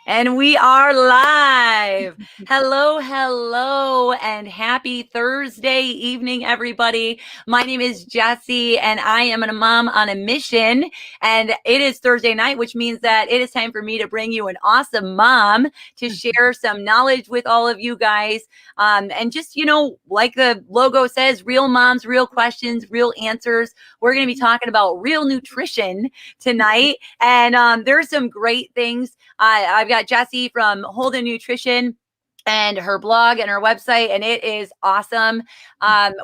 And we are live. Hello, hello, and happy Thursday evening, everybody. My name is Jessi, and I am a mom on a mission. And it is Thursday night, which means that it is time for me to bring you an awesome mom to share some knowledge with all of you guys. And just, like the logo says, real moms, real questions, real answers. We're going to be talking about real nutrition tonight. And there's some great things. I've got Jessi from Holden Nutrition and her blog and her website, and it is awesome.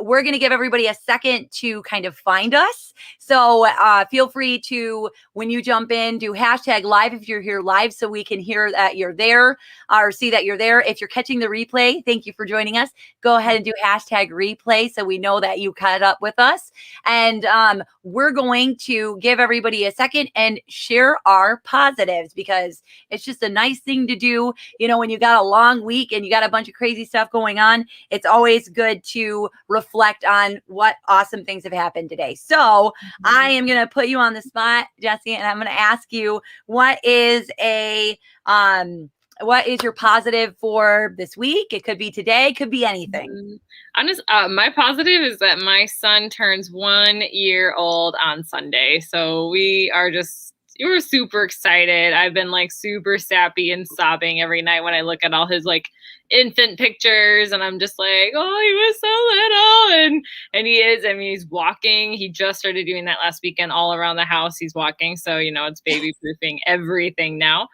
We're going to give everybody a second to kind of find us. So feel free to, when you jump in, do hashtag live if you're here live so we can hear that you're there or see that you're there. If you're catching the replay, thank you for joining us. Go ahead and do hashtag replay so we know that you caught up with us. And we're going to give everybody a second and share our positives because it's just a nice thing to do. When you got a long week and you got a bunch of crazy stuff going on, it's always good to reflect on what awesome things have happened today. So I am going to put you on the spot, Jessi, and I'm going to ask you, what is your positive for this week? It could be today, it could be anything. My positive is that my son turns 1 year old on Sunday. So we're super excited. I've been super sappy and sobbing every night when I look at all his infant pictures, and I'm just like, oh, he was so little. And he is. I mean, he's walking. He just started doing that last weekend all around the house. He's walking. So, it's baby proofing everything now.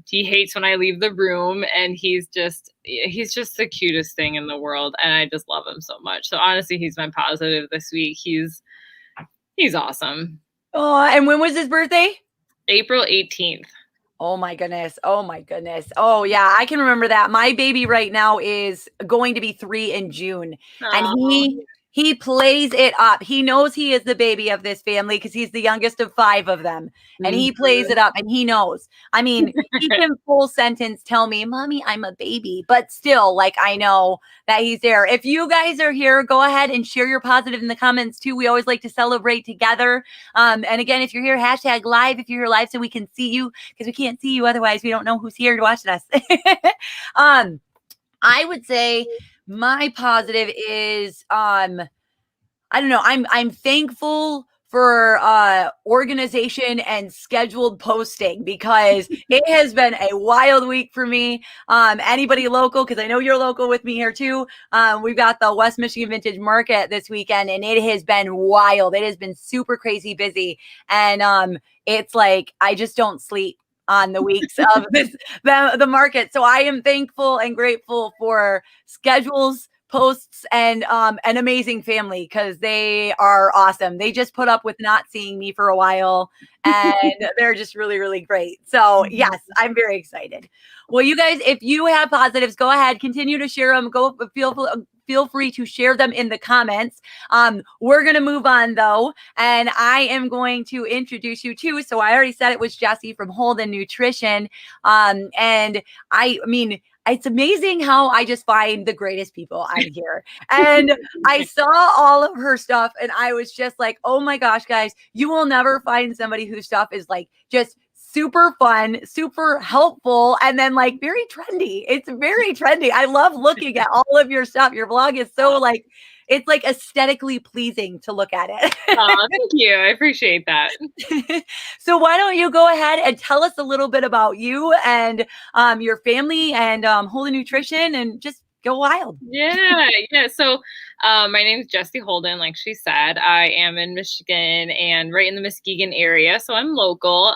He hates when I leave the room, and he's just the cutest thing in the world. And I just love him so much. So honestly, he's my positive this week. He's awesome. Oh, and when was his birthday? April 18th. Oh my goodness. Oh my goodness. Oh yeah, I can remember that. My baby right now is going to be 3 in June. And he plays it up. He knows he is the baby of this family because he's the youngest of 5 of them. And he plays it up and he knows. I mean, he can full sentence tell me, "Mommy, I'm a baby." But still, I know that he's there. If you guys are here, go ahead and share your positive in the comments too. We always like to celebrate together. And again, if you're here, hashtag live if you're here live so we can see you, because we can't see you. Otherwise, we don't know who's here watching us. I would say my positive is, I don't know. I'm thankful for organization and scheduled posting because it has been a wild week for me. Anybody local, because I know you're local with me here too. We've got the West Michigan Vintage Market this weekend, and it has been wild. It has been super crazy busy, and it's like I just don't sleep on the weeks of the market. So I am thankful and grateful for schedules, posts, and an amazing family because they are awesome. They just put up with not seeing me for a while, and they're just really, really great. So yes, I'm very excited. Well, you guys, if you have positives, go ahead, continue to share them. Feel free to share them in the comments. We're going to move on though. And I am going to introduce you to, so I already said it was Jessi from Holden Nutrition. And I mean, it's amazing how I just find the greatest people on here. And I saw all of her stuff and I was just like, oh my gosh, guys, you will never find somebody whose stuff is just super fun, super helpful, and then very trendy. It's very trendy. I love looking at all of your stuff. Your blog is so it's aesthetically pleasing to look at it. Oh, thank you. I appreciate that. So why don't you go ahead and tell us a little bit about you and your family and Holy Nutrition, and just go wild. Yeah. So my name is Jessi Holden, like she said. I am in Michigan and right in the Muskegon area, so I'm local.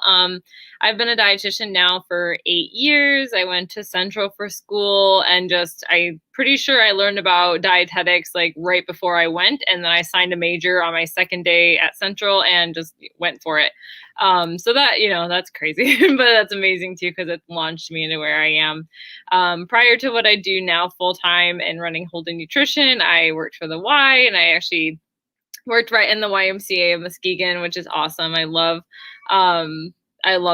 I've been a dietitian now for 8 years. I went to Central for school, and I'm pretty sure I learned about dietetics right before I went, and then I signed a major on my second day at Central and just went for it. So that, that's crazy, but that's amazing too, because it launched me into where I am. Prior to what I do now full time and running Holden Nutrition, I worked for the Y, and I actually worked right in the YMCA of Muskegon, which is awesome. I love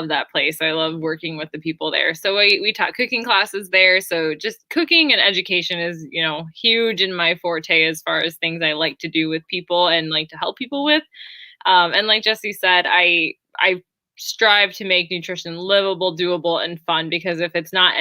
that place. I love working with the people there. So we taught cooking classes there. So just cooking and education is, huge in my forte as far as things I like to do with people and like to help people with. And like Jessi said, I strive to make nutrition livable, doable, and fun, because if it's not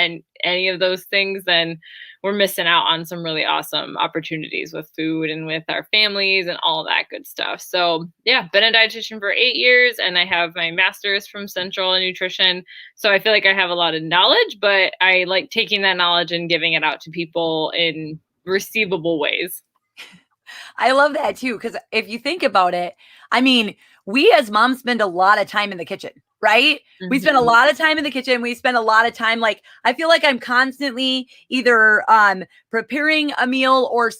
any of those things, then we're missing out on some really awesome opportunities with food and with our families and all that good stuff. So yeah, been a dietitian for 8 years, and I have my master's from Central in nutrition. So I feel like I have a lot of knowledge, but I like taking that knowledge and giving it out to people in receivable ways. I love that too, because if you think about it, I mean, we as moms spend a lot of time in the kitchen, right? We spend a lot of time in the kitchen. We spend a lot of time, like, I feel like I'm constantly either preparing a meal or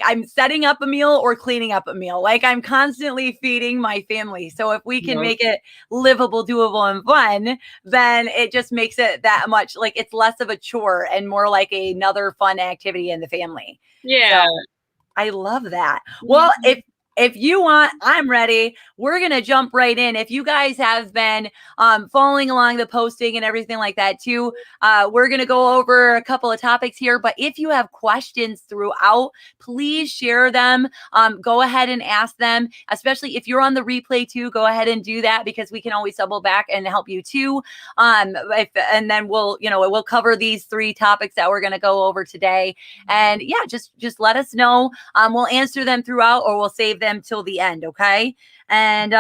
I'm setting up a meal or cleaning up a meal. Like, I'm constantly feeding my family. So if we can make it livable, doable, and fun, then it just makes it that much, like, it's less of a chore and more like another fun activity in the family. Yeah. So I love that. Well, if you want, I'm ready. We're going to jump right in. If you guys have been following along the posting and everything like that too, we're going to go over a couple of topics here. But if you have questions throughout, please share them. Go ahead and ask them, especially if you're on the replay too. Go ahead and do that, because we can always double back and help you too. And then we'll cover these 3 topics that we're going to go over today. And yeah, just let us know. We'll answer them throughout, or we'll save them till the end. Okay. And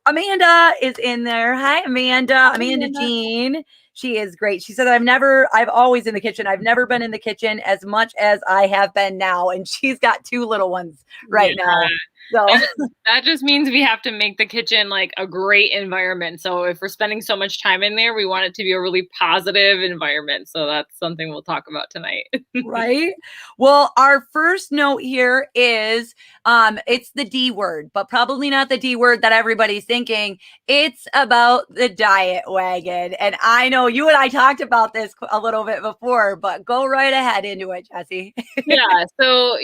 Amanda is in there. Hi, Amanda. Amanda Jean. She is great. She said, I've always in the kitchen. I've never been in the kitchen as much as I have been now. And she's got 2 little ones right now. So that just means we have to make the kitchen like a great environment. So if we're spending so much time in there, we want it to be a really positive environment. So that's something we'll talk about tonight. Right. Well, our first note here is it's the D word, but probably not the D word that everybody's thinking. It's about the diet wagon. And I know you and I talked about this a little bit before, but go right ahead into it, Jessi. Yeah. So,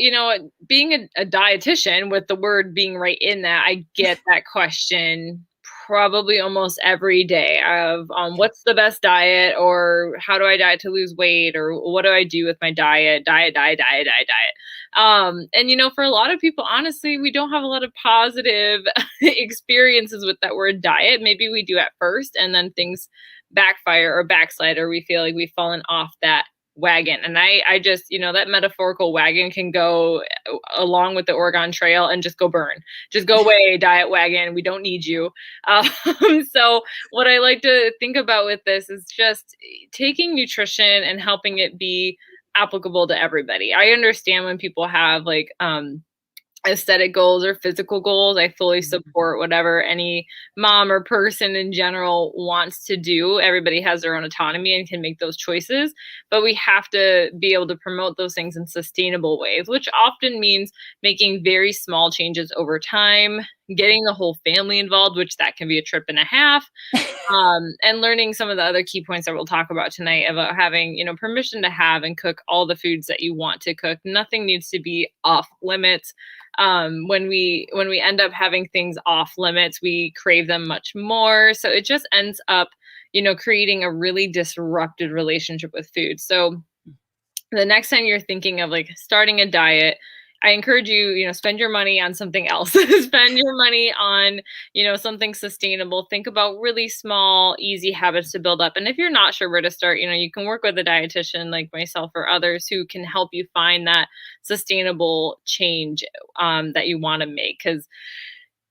being a dietitian, with the word being right in that, I get that question probably almost every day of what's the best diet, or how do I diet to lose weight, or what do I do with my diet. And for a lot of people, honestly, we don't have a lot of positive experiences with that word diet. Maybe we do at first, and then things backfire or backslide, or we feel like we've fallen off that wagon. And I just, that metaphorical wagon can go along with the Oregon Trail and just go burn. Just go away, diet wagon. We don't need you. So what I like to think about with this is just taking nutrition and helping it be applicable to everybody. I understand when people have like aesthetic goals or physical goals. I fully support whatever any mom or person in general wants to do. Everybody has their own autonomy and can make those choices, but we have to be able to promote those things in sustainable ways, which often means making very small changes over time, getting the whole family involved, which that can be a trip and a half, and learning some of the other key points that we'll talk about tonight about having, permission to have and cook all the foods that you want to cook. Nothing needs to be off limits. When we end up having things off limits, we crave them much more. So it just ends up, creating a really disrupted relationship with food. So the next time you're thinking of like starting a diet, I encourage you, spend your money on something else. Spend your money on, something sustainable. Think about really small, easy habits to build up. And if you're not sure where to start, you can work with a dietitian like myself or others who can help you find that sustainable change that you want to make. Because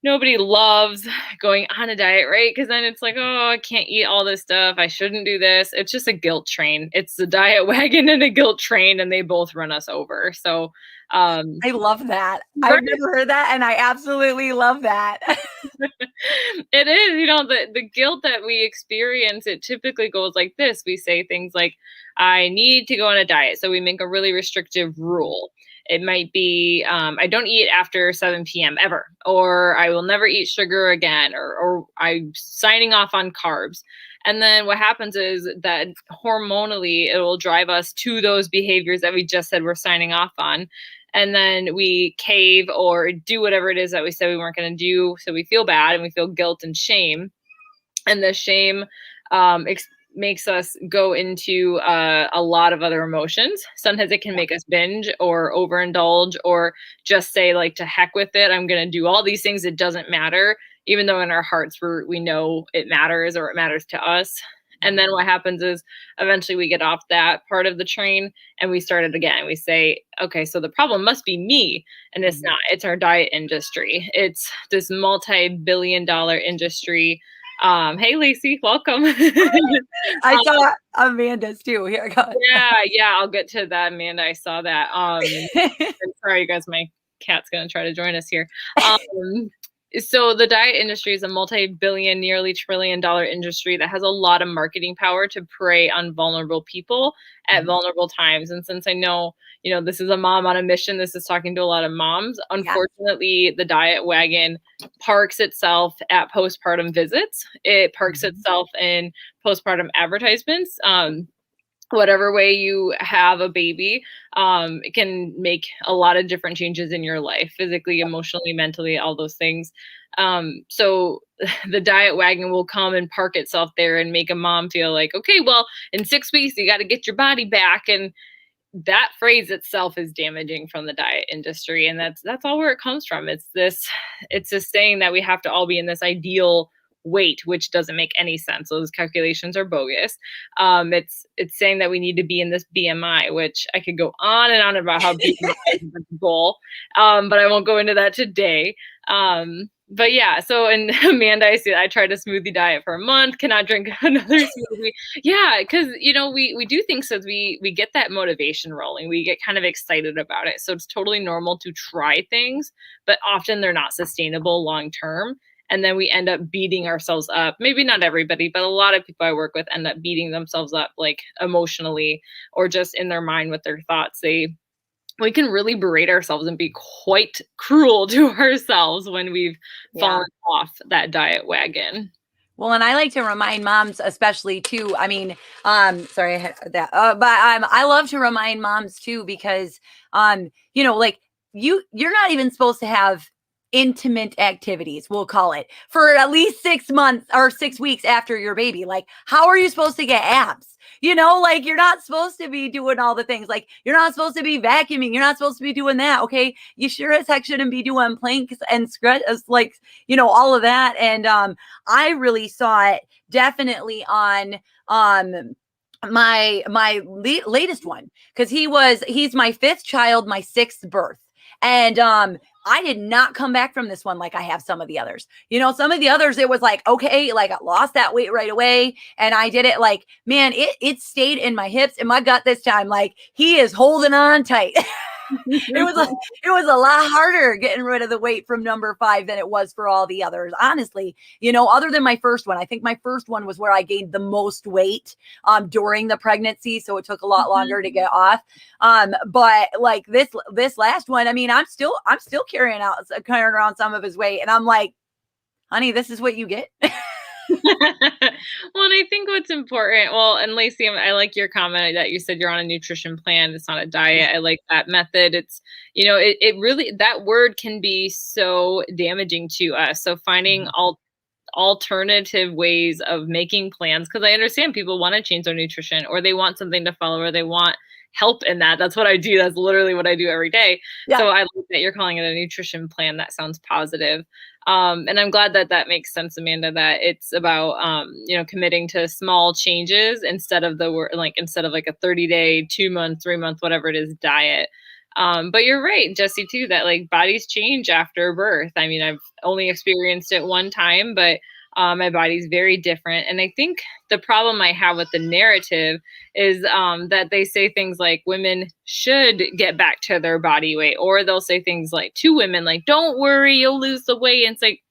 nobody loves going on a diet, right? Because then it's like, oh, I can't eat all this stuff. I shouldn't do this. It's just a guilt train. It's the diet wagon and a guilt train, and they both run us over. So I love that. I've never heard that, and I absolutely love that. It is, the guilt that we experience, it typically goes like this. We say things like, I need to go on a diet. So we make a really restrictive rule. It might be, I don't eat after 7 p.m. ever, or I will never eat sugar again, or I'm signing off on carbs. And then what happens is that hormonally, it will drive us to those behaviors that we just said we're signing off on. And then we cave or do whatever it is that we said we weren't going to do. So we feel bad and we feel guilt and shame. And the shame makes us go into a lot of other emotions. Sometimes it can make us binge or overindulge, or just say like, to heck with it, I'm going to do all these things. It doesn't matter. even though in our hearts we know it matters or it matters to us. And then what happens is eventually we get off that part of the train and we start it again. We say, okay, so the problem must be me. And it's not, it's our diet industry. It's this multi-billion-dollar industry. Hey, Lacey, welcome. I saw Amanda's too. Here I go. Yeah, I'll get to that, Amanda. I saw that. Sorry, you guys, my cat's gonna try to join us here. So the diet industry is a multi-billion, nearly trillion-dollar industry that has a lot of marketing power to prey on vulnerable people at vulnerable times. And since I know, this is a mom on a mission, this is talking to a lot of moms. Unfortunately, the diet wagon parks itself at postpartum visits. It parks itself in postpartum advertisements. Whatever way you have a baby, it can make a lot of different changes in your life, physically, emotionally, mentally, all those things. So the diet wagon will come and park itself there and make a mom feel like, okay, well, in 6 weeks, you got to get your body back. And that phrase itself is damaging from the diet industry. And that's all where it comes from. It's this saying that we have to all be in this ideal weight, which doesn't make any sense. Those calculations are bogus. It's saying that we need to be in this BMI, which I could go on and on about how BMI is a goal, but I won't go into that today. But yeah, so, and Amanda, I tried a smoothie diet for a month, cannot drink another smoothie. Yeah, because, we do things so we get that motivation rolling. We get kind of excited about it. So it's totally normal to try things, but often they're not sustainable long term. And then we end up beating ourselves up. Maybe not everybody, but a lot of people I work with end up beating themselves up, like emotionally or just in their mind with their thoughts. We can really berate ourselves and be quite cruel to ourselves when we've fallen off that diet wagon. Well, and I like to remind moms, especially too. I mean, sorry, I had that, but I love to remind moms too, because, like you're not even supposed to have intimate activities, we'll call it, for at least 6 months or 6 weeks after your baby. Like, how are you supposed to get abs? Like you're not supposed to be doing all the things. Like you're not supposed to be vacuuming. You're not supposed to be doing that. Okay. You sure as heck shouldn't be doing planks and scratches, like, all of that. And I really saw it definitely on my latest one, because he's my 5th child, my 6th birth. And I did not come back from this one like I have some of the others. Some of the others, it was like, okay, like I lost that weight right away. And I did it like, man, it stayed in my hips and my gut this time. Like he is holding on tight. It was a lot harder getting rid of the weight from number 5 than it was for all the others. Honestly, other than my first one, I think my first one was where I gained the most weight during the pregnancy. So it took a lot longer to get off. But like this last one, I mean, I'm still carrying around some of his weight. And I'm like, honey, this is what you get. Well, and I think what's important, and Lacey, I like your comment that you said you're on a nutrition plan. It's not a diet. I like that method. It's, it really, that word can be so damaging to us. So finding alternative ways of making plans, because I understand people want to change their nutrition, or they want something to follow, or they want help in that. That's what I do. That's literally what I do every day. Yeah. So I like that you're calling it a nutrition plan. That sounds positive. And I'm glad that makes sense, Amanda, that it's about, committing to small changes instead of like a 30-day, 2-month, 3-month, whatever it is, diet. But you're right, Jessi, too, that like bodies change after birth. I mean, I've only experienced it one time, but my body's very different. And I think the problem I have with the narrative is that they say things like women should get back to their body weight, or they'll say things like to women, like, don't worry, you'll lose the weight. And it's like,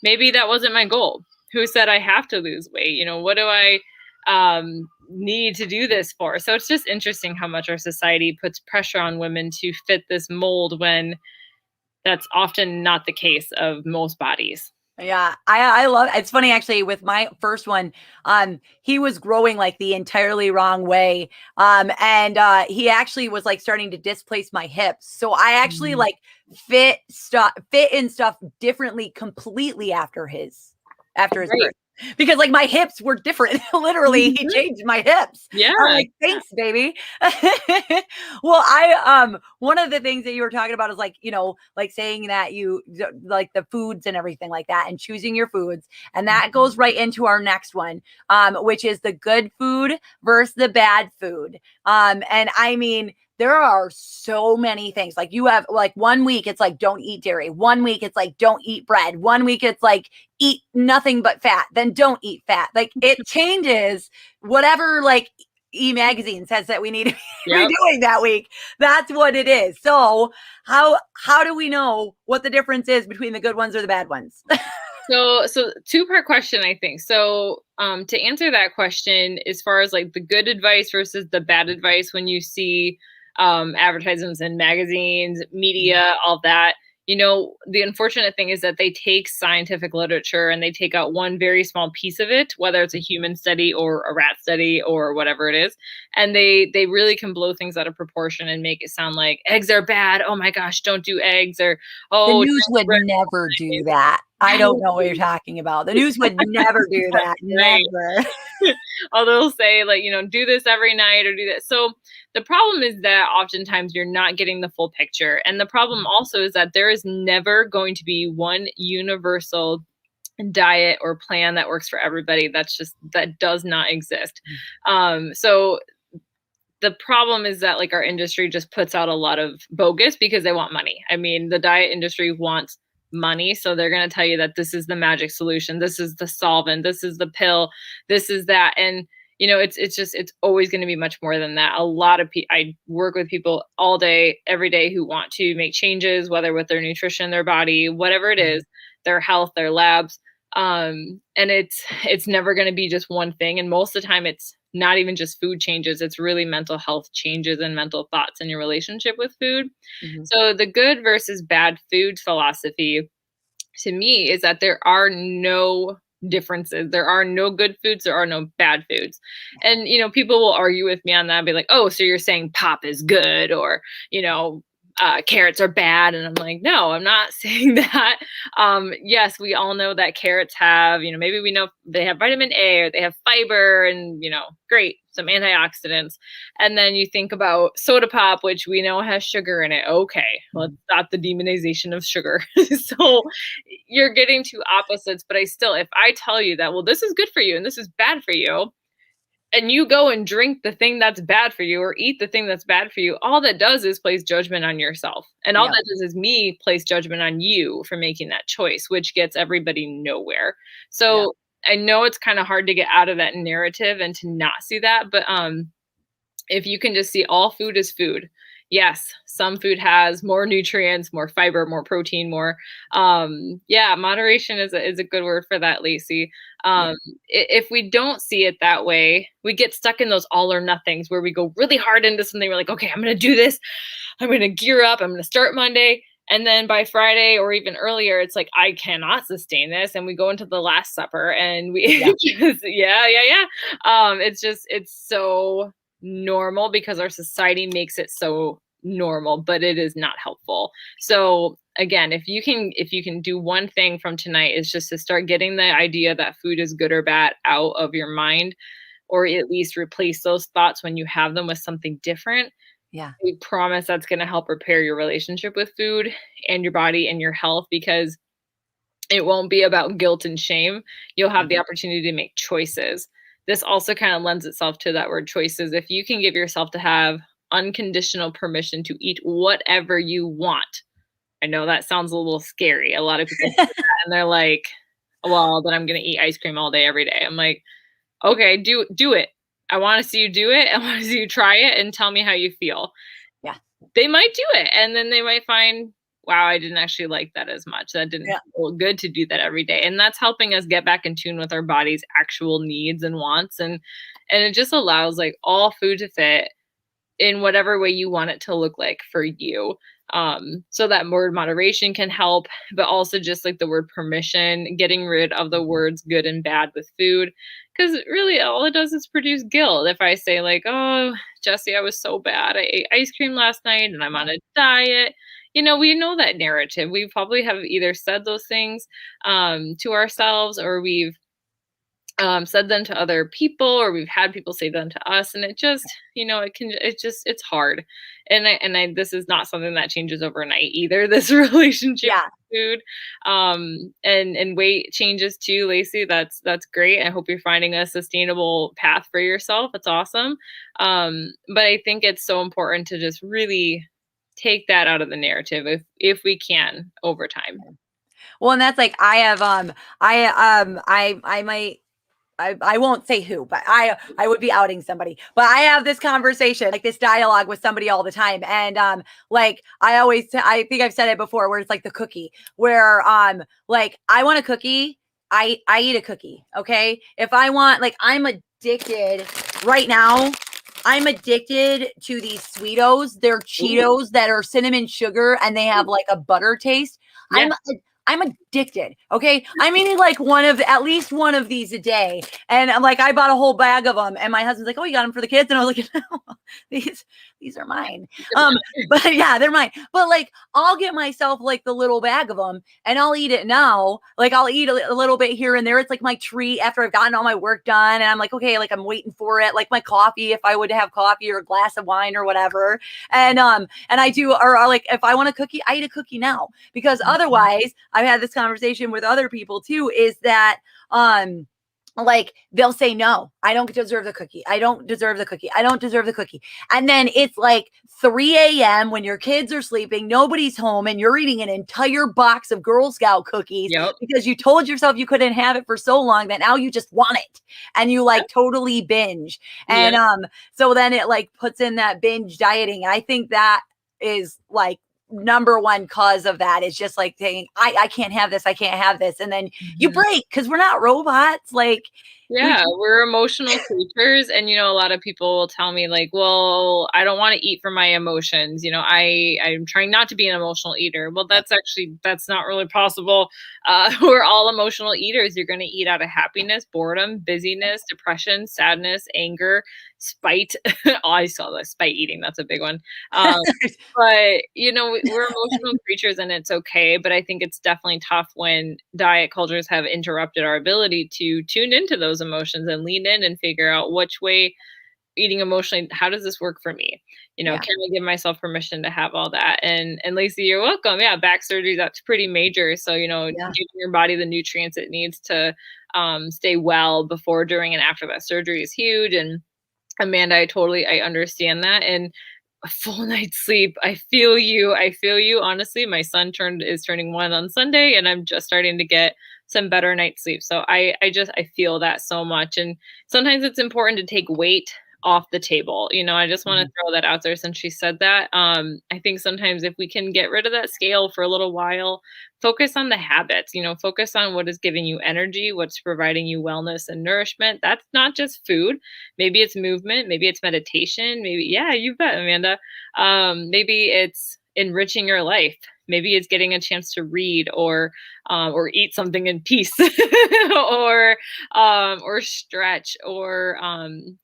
maybe that wasn't my goal. Who said I have to lose weight? What do I need to do this for? So it's just interesting how much our society puts pressure on women to fit this mold when that's often not the case of most bodies. Yeah, I love it. It's funny, actually, with my first one, he was growing like the entirely wrong way. And he actually was like starting to displace my hips. So I actually like fit in stuff differently completely after his birth. because like my hips were different. Literally, he changed my hips. Yeah. I'm like, thanks, baby. Well, one of the things that you were talking about is like, like saying that you like the foods and everything like that and choosing your foods. And that goes right into our next one, which is the good food versus the bad food. And I mean, there are so many things. Like you have like 1 week, it's like, don't eat dairy. 1 week, it's like, don't eat bread. 1 week, it's like, eat nothing but fat. Then don't eat fat. Like it changes whatever like magazine says that we need to be doing that week. That's what it is. So how do we know what the difference is between the good ones or the bad ones? So two-part question, I think. So to answer that question, as far as like the good advice versus the bad advice, when you see advertisements in magazines, media, all that, the unfortunate thing is that they take scientific literature and they take out one very small piece of it, whether it's a human study or a rat study or whatever it is. And they really can blow things out of proportion and make it sound like eggs are bad. Oh my gosh, don't do eggs. Or, the news would never do that. I don't know what you're talking about. The news would never do that. Never. Although they'll say like, do this every night or do that. So the problem is that oftentimes you're not getting the full picture. And the problem also is that there is never going to be one universal diet or plan that works for everybody. That does not exist. So the problem is that like our industry just puts out a lot of bogus because they want money. I mean, the diet industry wants money. So they're going to tell you that this is the magic solution. This is the solvent. This is the pill. This is that. And it's always going to be much more than that. A lot of people, I work with people all day, every day who want to make changes, whether with their nutrition, their body, whatever it is, their health, their labs. And it's never going to be just one thing. And most of the time it's not even just food changes. It's really mental health changes and mental thoughts in your relationship with food. So the good versus bad food philosophy to me is that there are no differences. There are no good foods. There are no bad foods. And, people will argue with me on that and be like, oh, so you're saying pop is good or, carrots are bad. And I'm like, no, I'm not saying that. Yes, we all know that carrots have, maybe we know they have vitamin A or they have fiber and, great, some antioxidants. And then you think about soda pop, which we know has sugar in it. Okay, let's stop the demonization of sugar. So you're getting two opposites, but if I tell you that, well, this is good for you and this is bad for you, and you go and drink the thing that's bad for you or eat the thing that's bad for you, all that does is place judgment on yourself. And all that does is me place judgment on you for making that choice, which gets everybody nowhere. So I know it's kind of hard to get out of that narrative and to not see that. But if you can just see all food is food. Yes, some food has more nutrients, more fiber, more protein, more. Moderation is a good word for that, Lacey. If we don't see it that way, we get stuck in those all or nothings where we go really hard into something. We're like, okay, I'm going to do this. I'm going to gear up. I'm going to start Monday. And then by Friday or even earlier, it's like, I cannot sustain this. And we go into the Last Supper and we it's so normal because our society makes it so normal, but it is not helpful. So again, if you can do one thing from tonight, is just to start getting the idea that food is good or bad out of your mind, or at least replace those thoughts when you have them with something different. We promise that's going to help repair your relationship with food and your body and your health, because it won't be about guilt and shame. You'll have the opportunity to make choices. This also kind of lends itself to that word choices. If you can give yourself to have unconditional permission to eat whatever you want. I know that sounds a little scary. A lot of people say that and they're like, well, then I'm going to eat ice cream all day, every day. I'm like, okay, do it. I want to see you do it. I want to see you try it and tell me how you feel. Yeah. They might do it. And then they might find, wow, I didn't actually like that as much. That didn't feel good to do that every day. And that's helping us get back in tune with our body's actual needs and wants. And it just allows like all food to fit in whatever way you want it to look like for you. So that word moderation can help, but also just like the word permission, getting rid of the words good and bad with food. Because really all it does is produce guilt. If I say like, oh, Jessi, I was so bad. I ate ice cream last night and I'm on a diet. We know that narrative. We probably have either said those things to ourselves, or we've said them to other people, or we've had people say them to us, and it just, it's hard. And this is not something that changes overnight either, this relationship Yeah. with food. And weight changes too, Lacey. That's great. I hope you're finding a sustainable path for yourself. It's awesome. But I think it's so important to just really take that out of the narrative if we can over time. Well, and that's like, I have, I might, I won't say who, but I would be outing somebody, but I have this conversation, like this dialogue with somebody all the time. And, like I think I've said it before, where it's like the cookie, where, like I want a cookie. I eat a cookie. Okay. If I want, like, I'm addicted right now. I'm addicted to these Sweetos. They're Cheetos that are cinnamon sugar and they have like a butter taste. Yeah. I'm addicted. Okay. I'm eating like at least one of these a day. And I'm like, I bought a whole bag of them. And my husband's like, oh, you got them for the kids? And I was like, no, these are mine. But yeah, they're mine. But like, I'll get myself like the little bag of them and I'll eat it now. Like I'll eat a little bit here and there. It's like my treat after I've gotten all my work done. And I'm like, okay, like I'm waiting for it. Like my coffee, if I would have coffee or a glass of wine or whatever. And I do, or like, if I want a cookie, I eat a cookie now, because otherwise I've had this conversation with other people too, is that, like they'll say, no, I don't deserve the cookie. I don't deserve the cookie. I don't deserve the cookie. And then it's like 3 a.m. when your kids are sleeping, nobody's home, and you're eating an entire box of Girl Scout cookies because you told yourself you couldn't have it for so long that now you just want it and you like totally binge. And so then it like puts in that binge dieting. I think that is like number one cause of that, is just like saying, I can't have this. I can't have this. And then you break, because we're not robots. Like, we're emotional creatures. And, a lot of people will tell me like, well, I don't want to eat for my emotions. I'm trying not to be an emotional eater. Well, that's not really possible. We're all emotional eaters. You're going to eat out of happiness, boredom, busyness, depression, sadness, anger, spite. Oh, I saw the spite eating. That's a big one. But, we're emotional creatures and it's okay. But I think it's definitely tough when diet cultures have interrupted our ability to tune into those emotions and lean in and figure out which way eating emotionally, how does this work for me? Can I give myself permission to have all that? And Lacey, you're welcome. Yeah, back surgery, that's pretty major. So, giving your body the nutrients it needs to stay well before, during, and after that surgery is huge. And Amanda, I understand that. And a full night's sleep, I feel you. Honestly, my son is turning 1 on Sunday, and I'm just starting to get some better night's sleep. So I feel that so much. And sometimes it's important to take weight off the table. I just want to throw that out there since she said that. I think sometimes if we can get rid of that scale for a little while, focus on the habits, focus on what is giving you energy, what's providing you wellness and nourishment. That's not just food. Maybe it's movement. Maybe it's meditation. Maybe, yeah, you bet, Amanda. Maybe it's enriching your life. Maybe it's getting a chance to read or eat something in peace or stretch or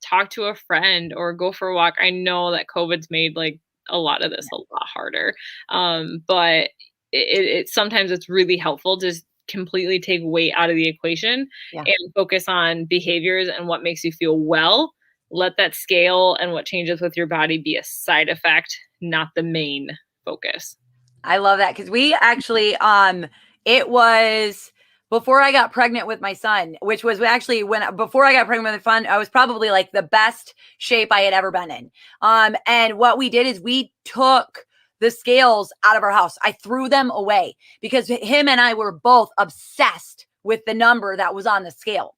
talk to a friend or go for a walk. I know that COVID's made like a lot of this a lot harder. But it sometimes it's really helpful to just completely take weight out of the equation and focus on behaviors and what makes you feel well. Let that scale and what changes with your body be a side effect, not the main focus. I love that, because we actually, it was before I got pregnant with my son, which was actually before I got pregnant with my son, I was probably like the best shape I had ever been in. And what we did is we took the scales out of our house. I threw them away because him and I were both obsessed with the number that was on the scale.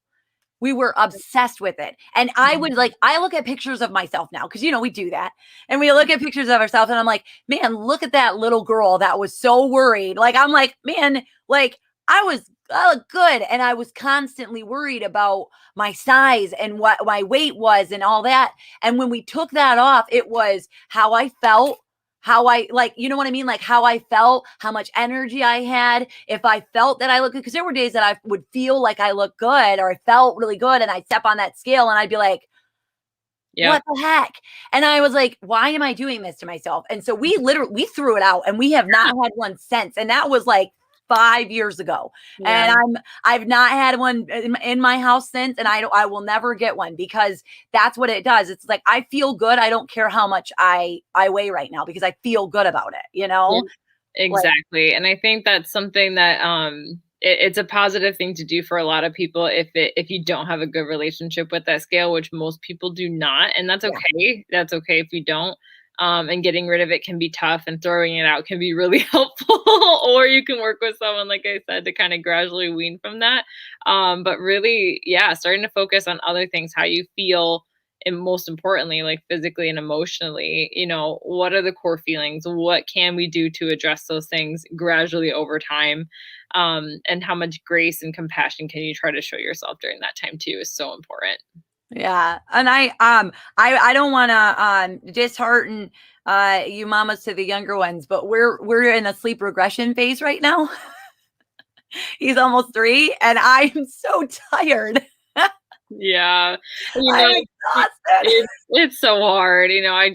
We were obsessed with it. And I would I look at pictures of myself now, because, we do that. And we look at pictures of ourselves and I'm like, man, look at that little girl that was so worried. Like, I'm like, man, like I look good. And I was constantly worried about my size and what my weight was and all that. And when we took that off, it was how I felt, how I you know what I mean? Like how I felt, how much energy I had, if I felt that I looked good. Because there were days that I would feel like I looked good or I felt really good, and I'd step on that scale and I'd be like, what the heck? And I was like, why am I doing this to myself? And so we threw it out, and we have not had one since. And that was like 5 years ago. Yeah. And I've not had one in my house since, and I will never get one, because that's what it does. It's like, I feel good. I don't care how much I weigh right now, because I feel good about it, you know? Exactly. And I think that's something that it's a positive thing to do for a lot of people if you don't have a good relationship with that scale, which most people do not. And that's okay. That's okay if you don't. And getting rid of it can be tough, and throwing it out can be really helpful. Or you can work with someone, like I said, to kind of gradually wean from that. But really, yeah, starting to focus on other things, how you feel, and most importantly, like physically and emotionally, you know, what are the core feelings? What can we do to address those things gradually over time? And how much grace and compassion can you try to show yourself during that time too is so important. Yeah. And I don't want to dishearten you mamas to the younger ones, but we're in a sleep regression phase right now. He's almost 3, and I'm so tired. Yeah. You I'm know, exhausted. it's so hard. You know, I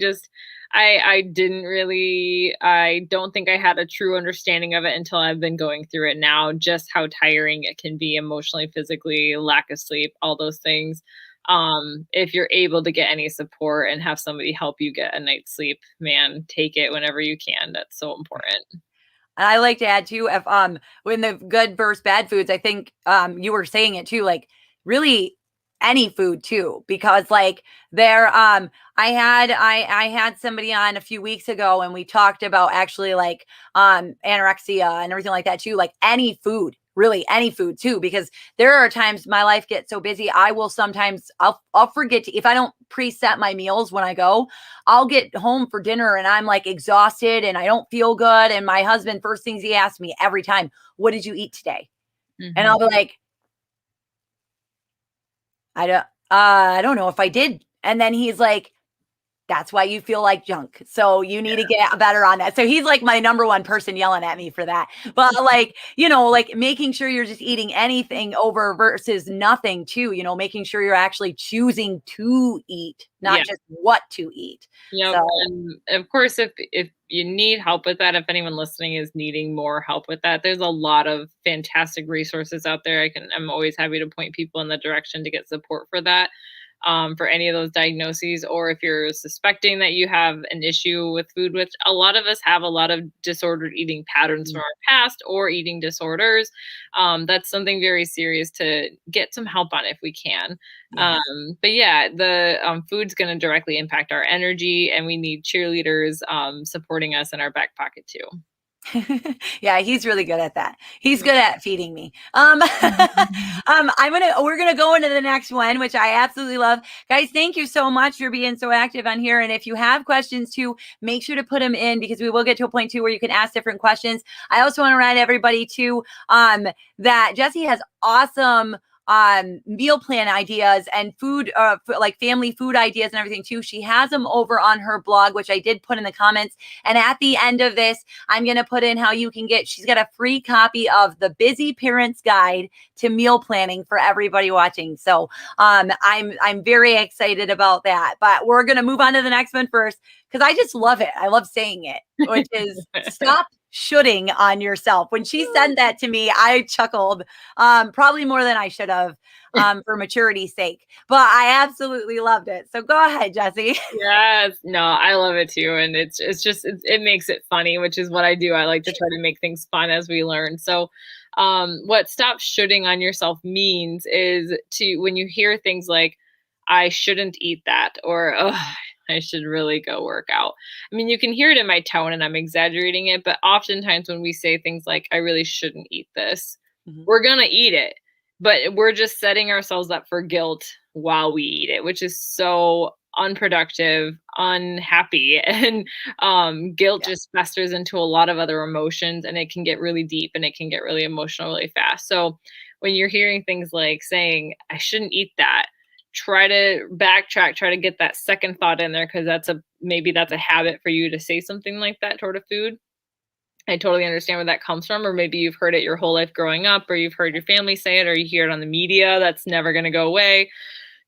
didn't really, I don't think I had a true understanding of it until I've been going through it now, just how tiring it can be emotionally, physically, lack of sleep, all those things. If you're able to get any support and have somebody help you get a night's sleep, man, take it whenever you can. That's so important. And I like to add too, if when the good versus bad foods, I think you were saying it too, like really any food too, because like there I had somebody on a few weeks ago, and we talked about actually like anorexia and everything like that too, like any food, really any food too, because there are times my life gets so busy, I will sometimes I'll forget to, if I don't preset my meals when I go, I'll get home for dinner and I'm like exhausted and I don't feel good, and my husband, first things he asks me every time, what did you eat today? And I'll be like, I don't know if I did. And then he's like, that's why you feel like junk. So you need to get better on that. So he's like my number one person yelling at me for that. But like, you know, like making sure you're just eating anything over versus nothing too, you know, making sure you're actually choosing to eat, not just what to eat. Yep. So And of course, if you need help with that, if anyone listening is needing more help with that, there's a lot of fantastic resources out there. I'm always happy to point people in the direction to get support for that. For any of those diagnoses, or if you're suspecting that you have an issue with food, which a lot of us have a lot of disordered eating patterns from our past or eating disorders. That's something very serious to get some help on if we can. But yeah, the food's going to directly impact our energy, and we need cheerleaders supporting us in our back pocket too. Yeah, he's really good at that. He's good at feeding me. We're gonna go into the next one, which I absolutely love. Guys, thank you so much for being so active on here. And if you have questions too, make sure to put them in, because we will get to a point too where you can ask different questions. I also want to remind everybody too that Jessi has awesome meal plan ideas and food, like family food ideas and everything too. She has them over on her blog, which I did put in the comments. And at the end of this, I'm going to put in how you can she's got a free copy of the Busy Parents Guide to Meal Planning for everybody watching. So I'm very excited about that, but we're going to move on to the next one first, because I just love it. I love saying it, which is stop shoulding on yourself. When she said that to me, I chuckled, probably more than I should have, for maturity's sake, but I absolutely loved it. So go ahead, Jessi. Yes, no, I love it too. And it makes it funny, which is what I do. I like to try to make things fun as we learn. So what stop shoulding on yourself means is when you hear things like, I shouldn't eat that, or, oh, I should really go work out. I mean, you can hear it in my tone and I'm exaggerating it, but oftentimes when we say things like, I really shouldn't eat this, we're going to eat it, but we're just setting ourselves up for guilt while we eat it, which is so unproductive, unhappy, and guilt just festers into a lot of other emotions, and it can get really deep and it can get really emotional really fast. So when you're hearing things like saying, I shouldn't eat that, try to backtrack, try to get that second thought in there, because maybe that's a habit for you to say something like that toward a food. I totally understand where that comes from, or maybe you've heard it your whole life growing up, or you've heard your family say it, or you hear it on the media. That's never going to go away,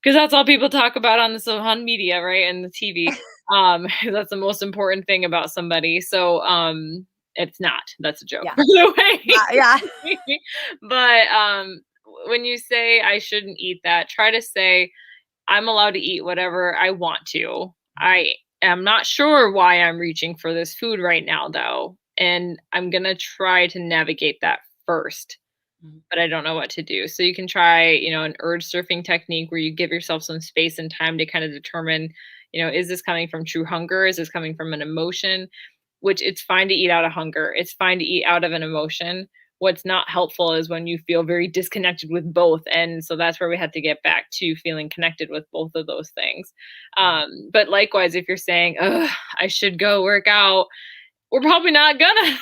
because that's all people talk about on media, right? And the TV. That's the most important thing about somebody. So It's not. That's a joke, Yeah. by the way. Yeah. But when you say I shouldn't eat that, try to say I'm allowed to eat whatever I want to. I am not sure why I'm reaching for this food right now, though. And I'm going to try to navigate that first, but I don't know what to do. So you can try, an urge surfing technique where you give yourself some space and time to kind of determine, is this coming from true hunger? Is this coming from an emotion? Which it's fine to eat out of hunger. It's fine to eat out of an emotion. What's not helpful is when you feel very disconnected with both. And so that's where we had to get back to feeling connected with both of those things. But likewise, if you're saying, I should go work out, we're probably not gonna.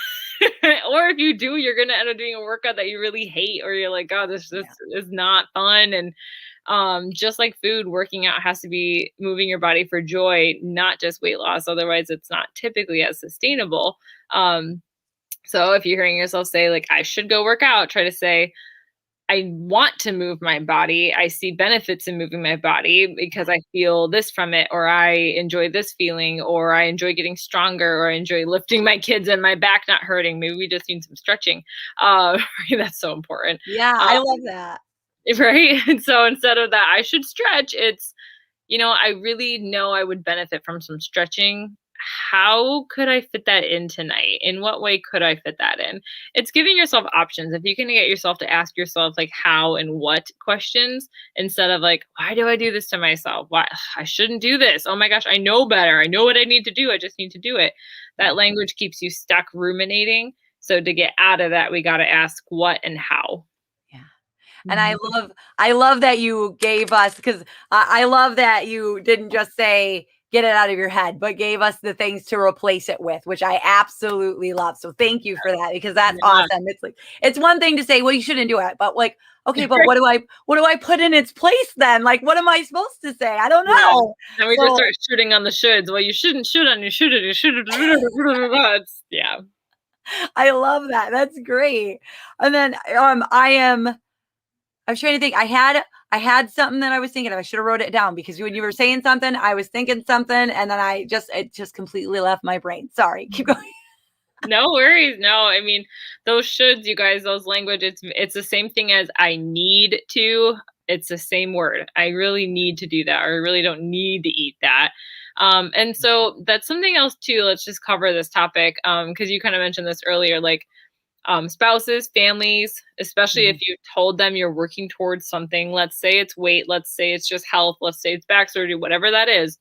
Or if you do, you're gonna end up doing a workout that you really hate, or you're like, God, this is not fun. And just like food, working out has to be moving your body for joy, not just weight loss. Otherwise, it's not typically as sustainable. So if you're hearing yourself say, like, I should go work out, try to say, I want to move my body. I see benefits in moving my body because I feel this from it, or I enjoy this feeling, or I enjoy getting stronger, or I enjoy lifting my kids and my back not hurting. Maybe we just need some stretching. That's so important. Yeah, I love that. Right. And so instead of that, I should stretch, it's, I really know I would benefit from some stretching. How could I fit that in tonight? In what way could I fit that in? It's giving yourself options. If you can get yourself to ask yourself like how and what questions instead of like, why do I do this to myself? Why I shouldn't do this. Oh my gosh, I know better. I know what I need to do. I just need to do it. That language keeps you stuck ruminating. So to get out of that, we got to ask what and how. And I love that you gave us, because I love that you didn't just say, get it out of your head, but gave us the things to replace it with, which I absolutely love. So thank you for that, because that's awesome. It's like, it's one thing to say, well, you shouldn't do it, but like, okay, but what do I put in its place then? Like, what am I supposed to say? I don't know. Yeah. And we just start shooting on the shoulds. Well, you shouldn't shoot on your should. Yeah. I love that. That's great. And then I was trying to think. I had something that I was thinking of. I should have wrote it down, because when you were saying something, I was thinking something, and then it just completely left my brain. Sorry. Keep going. No worries. No, I mean, those shoulds, you guys, those language, it's the same thing as I need to. It's the same word. I really need to do that, or I really don't need to eat that. And so that's something else too. Let's just cover this topic. Because you kind of mentioned this earlier, like, spouses, families, especially if you told them you're working towards something, let's say it's weight, let's say it's just health, let's say it's back surgery, whatever that is.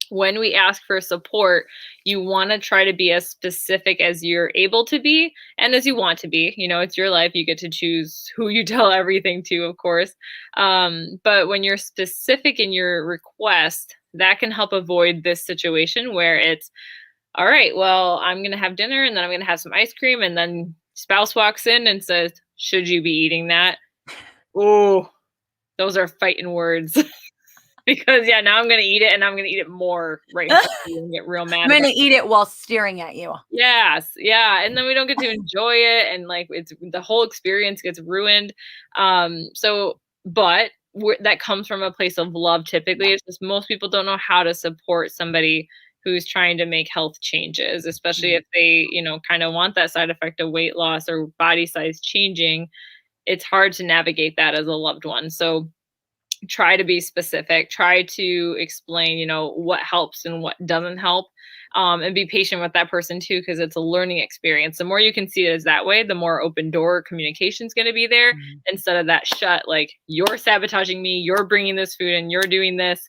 When we ask for support, you want to try to be as specific as you're able to be and as you want to be. It's your life. You get to choose who you tell everything to, of course. But when you're specific in your request, that can help avoid this situation where it's, all right, well, I'm going to have dinner, and then I'm going to have some ice cream, and then spouse walks in and says, should you be eating that? Oh, those are fighting words. Because now I'm going to eat it, and I'm going to eat it more right now and get real mad. I'm going to eat it while staring at you. Yes. Yeah. And then we don't get to enjoy it. And like, it's the whole experience gets ruined. But that comes from a place of love. Typically, it's just most people don't know how to support somebody who's trying to make health changes, especially if they, kind of want that side effect of weight loss or body size changing. It's hard to navigate that as a loved one. So try to be specific, try to explain, what helps and what doesn't help, and be patient with that person too, because it's a learning experience. The more you can see it as that way, the more open door communication is going to be there, instead of that shut, like, you're sabotaging me, you're bringing this food and you're doing this.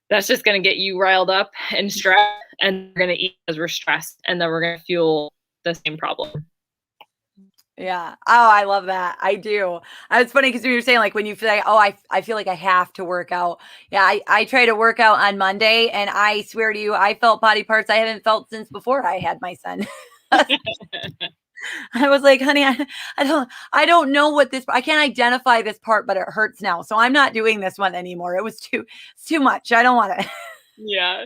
That's just going to get you riled up and stressed, and we're going to eat because we're stressed, and then we're going to fuel the same problem. Yeah. Oh, I love that. I do. It's funny because you're saying, like, when you feel like, oh, I feel like I have to work out. Yeah. I try to work out on Monday, and I swear to you, I felt body parts I haven't felt since before I had my son. I was like, honey, I don't know what I can't identify this part, but it hurts now. So I'm not doing this one anymore. It's too much. I don't want it. Yeah.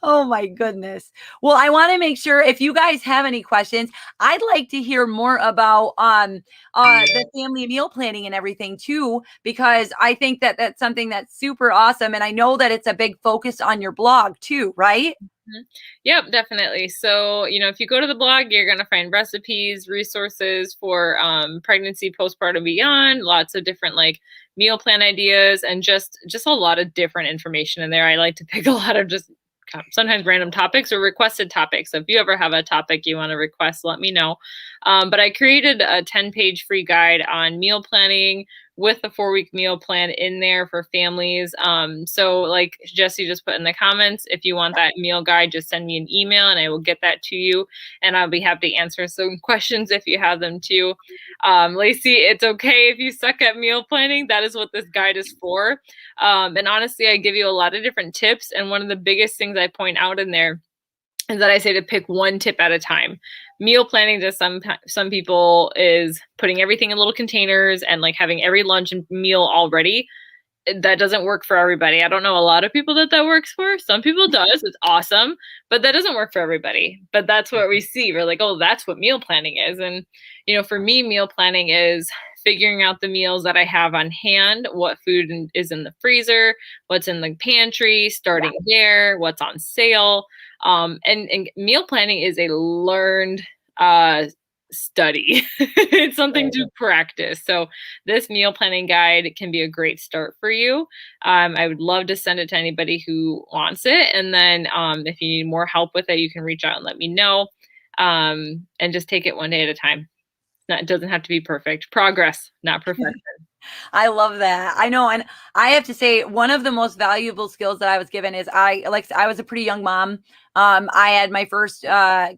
Oh my goodness. Well, I want to make sure if you guys have any questions, I'd like to hear more about the family meal planning and everything too, because I think that that's something that's super awesome. And I know that it's a big focus on your blog too, right? Mhm. Yep, definitely. So, if you go to the blog, you're going to find recipes, resources for pregnancy, postpartum, beyond, lots of different like meal plan ideas, and just a lot of different information in there. I like to pick a lot of just sometimes random topics or requested topics. So if you ever have a topic you want to request, let me know. But I created a 10-page free guide on meal planning with the 4-week meal plan in there for families. So like Jessi just put in the comments, if you want that meal guide, just send me an email and I will get that to you. And I'll be happy to answer some questions if you have them too. Lacey, it's okay if you suck at meal planning. That is what this guide is for. And honestly, I give you a lot of different tips. And one of the biggest things I point out in there is that I say to pick one tip at a time. Meal planning to some people is putting everything in little containers and like having every lunch and meal already. That doesn't work for everybody. I don't know a lot of people that works for. Some people does. It's awesome, but that doesn't work for everybody. But that's what we see. We're like, oh, that's what meal planning is. And, for me, meal planning is figuring out the meals that I have on hand, what food is in the freezer, what's in the pantry, starting there, what's on sale. And meal planning is a learned study. It's something to practice. So this meal planning guide can be a great start for you. I would love to send it to anybody who wants it. And then if you need more help with it, you can reach out and let me know. And just take it one day at a time. It doesn't have to be perfect. Progress, not perfection. I love that. I know. And I have to say, one of the most valuable skills that I was given is I was a pretty young mom. I had my first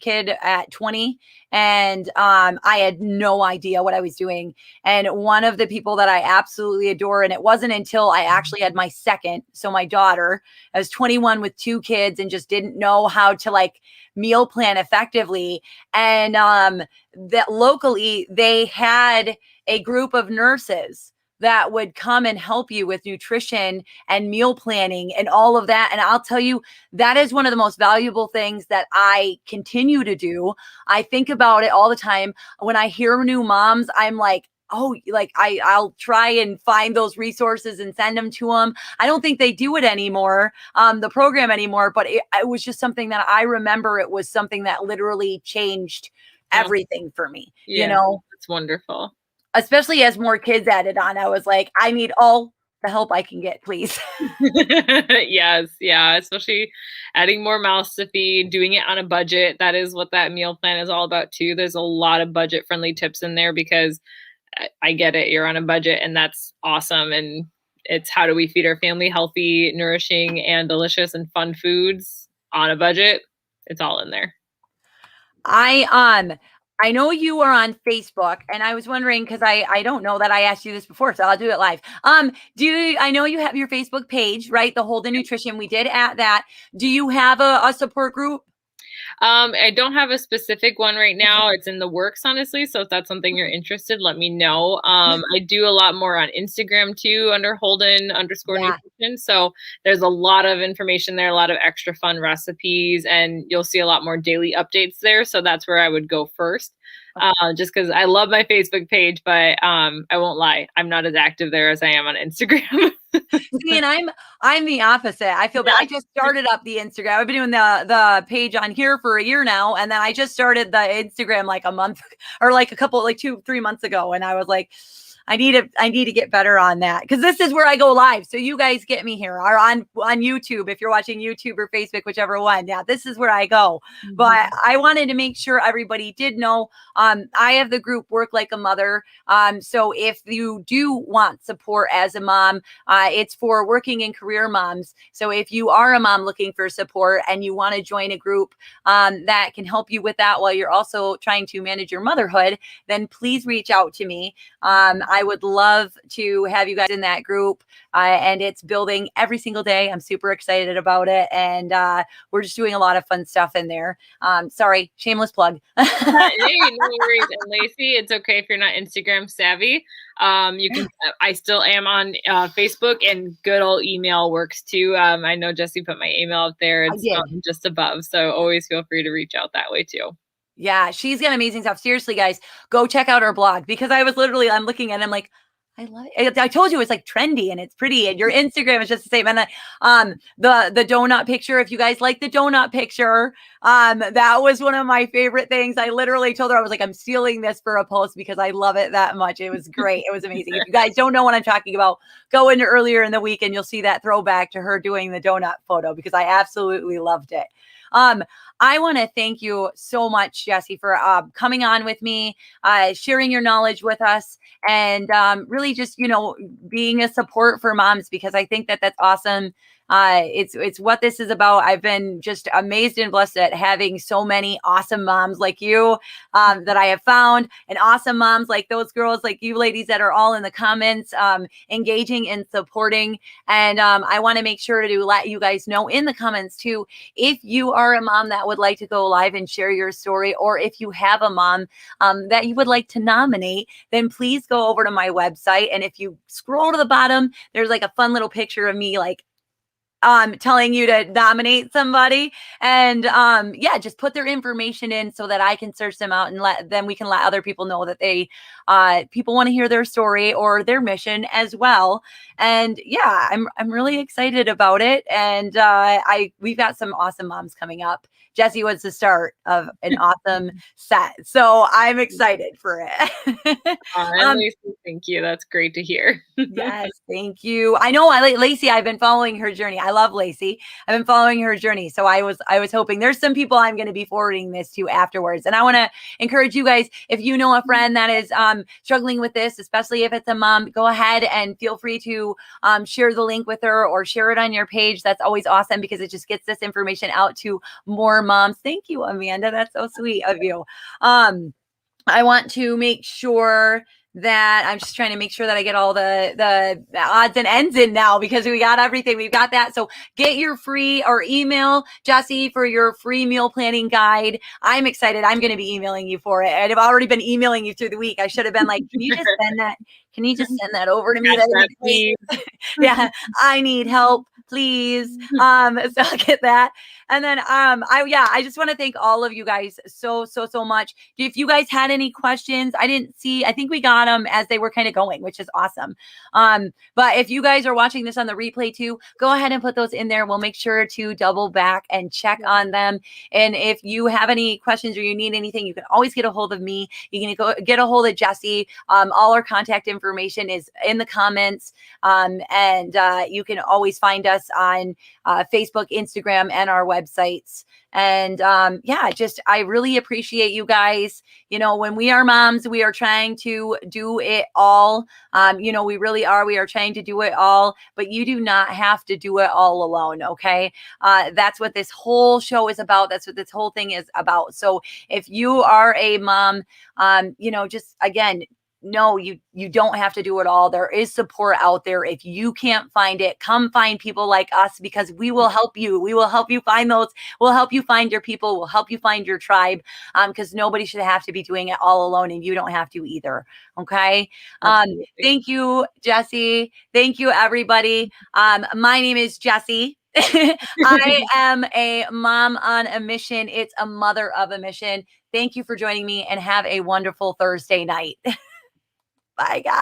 kid at 20 and I had no idea what I was doing. And one of the people that I absolutely adore, and it wasn't until I actually had my second, so my daughter, I was 21 with 2 kids and just didn't know how to like meal plan effectively. And that locally they had a group of nurses that would come and help you with nutrition and meal planning and all of that. And I'll tell you, that is one of the most valuable things that I continue to do. I think about it all the time. When I hear new moms, I'm like, oh, like I'll try and find those resources and send them to them. I don't think they do it anymore, the program anymore, but it was just something that I remember. It was something that literally changed everything for me. It's wonderful. Especially as more kids added on, I was like, I need all the help I can get, please. Yes. Yeah. Especially adding more mouths to feed, doing it on a budget. That is what that meal plan is all about too. There's a lot of budget friendly tips in there because I get it. You're on a budget and that's awesome. And it's how do we feed our family healthy, nourishing, and delicious and fun foods on a budget? It's all in there. I know you are on Facebook, and I was wondering because I don't know that I asked you this before, so I'll do it live. I know you have your Facebook page, right? The Holden Nutrition. We did at that. Do you have a support group? I don't have a specific one right now. It's in the works, honestly. So if that's something you're interested, let me know. I do a lot more on Instagram too, under Holden_nutrition. So there's a lot of information there, a lot of extra fun recipes, and you'll see a lot more daily updates there. So that's where I would go first. Just because I love my Facebook page, but I won't lie, I'm not as active there as I am on Instagram. See, and I'm the opposite. I feel bad. I just started up the Instagram. I've been doing the page on here for a year now, and then I just started the Instagram like a month or like a couple, like 2-3 months ago, and I was like, I need to get better on that because this is where I go live. So you guys get me here or on YouTube if you're watching YouTube or Facebook, whichever one. Yeah, this is where I go. Mm-hmm. But I wanted to make sure everybody did know. I have the group Work Like a Mother. So if you do want support as a mom, it's for working and career moms. So if you are a mom looking for support and you want to join a group that can help you with that while you're also trying to manage your motherhood, then please reach out to me. I would love to have you guys in that group. And it's building every single day. I'm super excited about it. And we're just doing a lot of fun stuff in there. Sorry, shameless plug. Hey, no worries. And Lacey, it's okay if you're not Instagram savvy. You can. I still am on Facebook, and good old email works too. I know Jessi put my email up there. It's just above, so always feel free to reach out that way too. Yeah, she's got amazing stuff. Seriously, guys, go check out her blog, because I'm looking at it, I'm like, I love it. I told you it's like trendy and it's pretty, and your Instagram is just the same. And the donut picture, if you guys like the donut picture, that was one of my favorite things. I literally told her, I was like, I'm stealing this for a post because I love it that much. It was great. It was amazing. If you guys don't know what I'm talking about, go into earlier in the week and you'll see that throwback to her doing the donut photo, because I absolutely loved it. I want to thank you so much, Jessi, for coming on with me, sharing your knowledge with us, and really just, being a support for moms, because I think that that's awesome. It's what this is about. I've been just amazed and blessed at having so many awesome moms like you that I have found, and awesome moms like those girls, like you ladies that are all in the comments, engaging and supporting. And I want to make sure to let you guys know in the comments too, if you are a mom that would like to go live and share your story, or if you have a mom that you would like to nominate, then please go over to my website. And if you scroll to the bottom, there's like a fun little picture of me, like telling you to nominate somebody, and just put their information in so that I can search them out, and we can let other people know that they people want to hear their story or their mission as well. And yeah, I'm really excited about it. And we've got some awesome moms coming up. Jessi was the start of an awesome set, so I'm excited for it. Lacey, thank you. That's great to hear. Yes, thank you. I know, Lacey, I've been following her journey. I love Lacey. I've been following her journey. So I was hoping there's some people I'm going to be forwarding this to afterwards. And I want to encourage you guys, if you know a friend that is struggling with this, especially if it's a mom, go ahead and feel free to share the link with her or share it on your page. That's always awesome, because it just gets this information out to more moms. Thank you, Amanda. That's so sweet of you. I want to make sure that I'm just trying to make sure that I get all the odds and ends in now, because we got everything. We've got that. So get your free, or email Jessi for your free meal planning guide. I'm excited. I'm going to be emailing you for it. I've already been emailing you through the week. I should have been like, can you just send that? Can you just send that over to me? Please. Yeah, I need help, please. So I'll get that. And then I just want to thank all of you guys so much. If you guys had any questions, I think we got them as they were kind of going, which is awesome. But if you guys are watching this on the replay too, go ahead and put those in there. We'll make sure to double back and check on them. And if you have any questions or you need anything, you can always get a hold of me. You can go get a hold of Jessi. All our contact information is in the comments. And you can always find us on Facebook, Instagram, and our websites. And I really appreciate you guys. When we are moms, we are trying to do it all. We really are. We are trying to do it all, but you do not have to do it all alone. Okay. That's what this whole show is about. That's what this whole thing is about. So if you are a mom, just again, no, you don't have to do it all. There is support out there. If you can't find it, come find people like us, because we will help you. We will help you find those. We'll help you find your people. We'll help you find your tribe, because nobody should have to be doing it all alone, and you don't have to either. Okay. Thank you, Jessi. Thank you, everybody. My name is Jessi. I am a mom on a mission. It's a mother of a mission. Thank you for joining me, and have a wonderful Thursday night. Bye, guys.